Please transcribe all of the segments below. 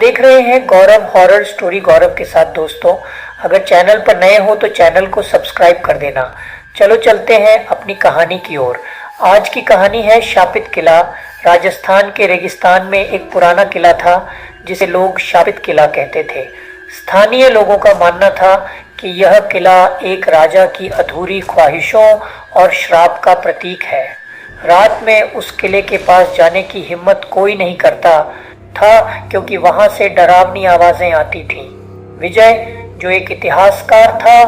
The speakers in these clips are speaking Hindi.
देख रहे हैं गौरव हॉरर स्टोरी गौरव के साथ। दोस्तों, अगर चैनल पर नए हो तो चैनल को सब्सक्राइब कर देना। चलो चलते हैं अपनी कहानी की ओर। आज की कहानी है शापित किला। राजस्थान के रेगिस्तान में एक पुराना किला था जिसे लोग शापित किला कहते थे। स्थानीय लोगों का मानना था कि यह किला एक राजा की अधूरी ख्वाहिशों और श्राप का प्रतीक है। रात में उस किले के पास जाने की हिम्मत कोई नहीं करता था क्योंकि वहां से डरावनी आवाजें आती थीं। विजय, जो एक इतिहासकार था,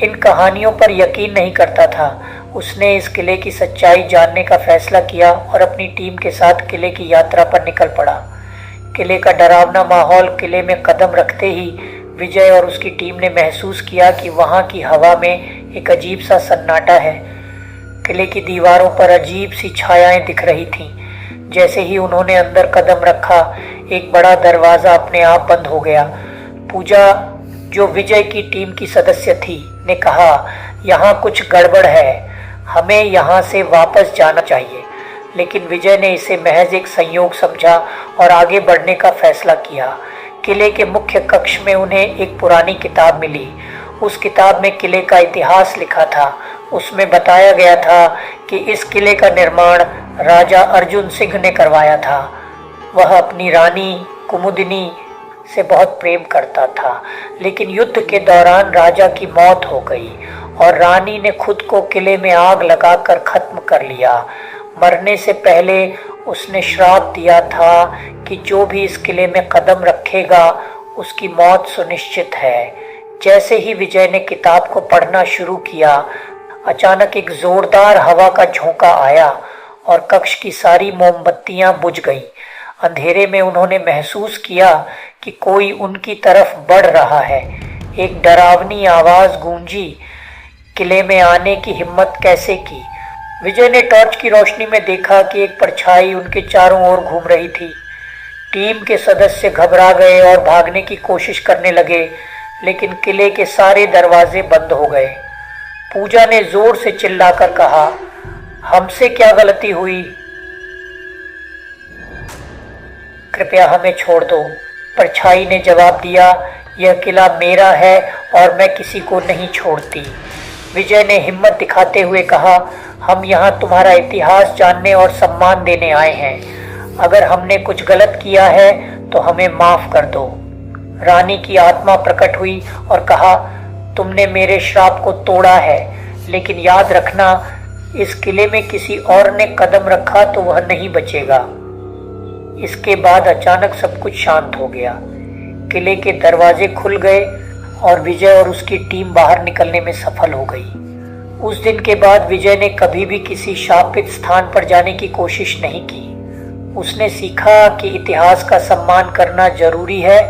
इन कहानियों पर यकीन नहीं करता था। उसने इस किले की सच्चाई जानने का फैसला किया और अपनी टीम के साथ किले की यात्रा पर निकल पड़ा। किले का डरावना माहौल किले में कदम रखते ही विजय और उसकी टीम ने महसूस किया कि वहां की हवा में एक अजीब सा सन्नाटा है। किले की दीवारों पर अजीब सी छायाएं दिख रही थीं। जैसे ही उन्होंने अंदर कदम रखा, एक बड़ा दरवाजा अपने आप बंद हो गया। पूजा, जो विजय की टीम की सदस्य थी, ने कहा, यहाँ कुछ गड़बड़ है, हमें यहाँ से वापस जाना चाहिए। लेकिन विजय ने इसे महज एक संयोग समझा और आगे बढ़ने का फैसला किया। किले के मुख्य कक्ष में उन्हें एक पुरानी किताब मिली। उस किताब में किले का इतिहास लिखा था। उसमें बताया गया था कि इस किले का निर्माण राजा अर्जुन सिंह ने करवाया था। वह अपनी रानी कुमुदिनी से बहुत प्रेम करता था, लेकिन युद्ध के दौरान राजा की मौत हो गई और रानी ने खुद को किले में आग लगाकर खत्म कर लिया। मरने से पहले उसने श्राप दिया था कि जो भी इस किले में कदम रखेगा उसकी मौत सुनिश्चित है। जैसे ही विजय ने किताब को पढ़ना शुरू किया, अचानक एक जोरदार हवा का झोंका आया और कक्ष की सारी मोमबत्तियां बुझ गईं। अंधेरे में उन्होंने महसूस किया कि कोई उनकी तरफ बढ़ रहा है। एक डरावनी आवाज गूंजी, किले में आने की हिम्मत कैसे की? विजय ने टॉर्च की रोशनी में देखा कि एक परछाई उनके चारों ओर घूम रही थी। टीम के सदस्य घबरा गए और भागने की कोशिश करने लगे, लेकिन किले के सारे दरवाजे बंद हो गए। पूजा ने जोर से चिल्लाकर कहा, हमसे क्या गलती हुई? कृपया हमें छोड़ दो। परछाई ने जवाब दिया, यह किला मेरा है और मैं किसी को नहीं छोड़ती। विजय ने हिम्मत दिखाते हुए कहा, हम यहाँ तुम्हारा इतिहास जानने और सम्मान देने आए हैं। अगर हमने कुछ गलत किया है तो हमें माफ कर दो। रानी की आत्मा प्रकट हुई और कहा, तुमने मेरे श्राप को तोड़ा है, लेकिन याद रखना, इस किले में किसी और ने कदम रखा तो वह नहीं बचेगा। इसके बाद अचानक सब कुछ शांत हो गया। किले के दरवाजे खुल गए और विजय और उसकी टीम बाहर निकलने में सफल हो गई। उस दिन के बाद विजय ने कभी भी किसी शापित स्थान पर जाने की कोशिश नहीं की। उसने सीखा कि इतिहास का सम्मान करना जरूरी है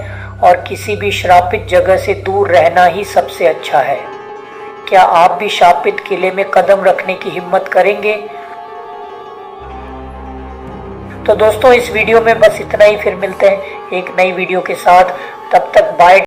और किसी भी श्रापित जगह से दूर रहना ही सबसे अच्छा है। क्या आप भी शापित किले में कदम रखने की हिम्मत करेंगे? तो दोस्तों, इस वीडियो में बस इतना ही। फिर मिलते हैं एक नई वीडियो के साथ। तब तक बाय।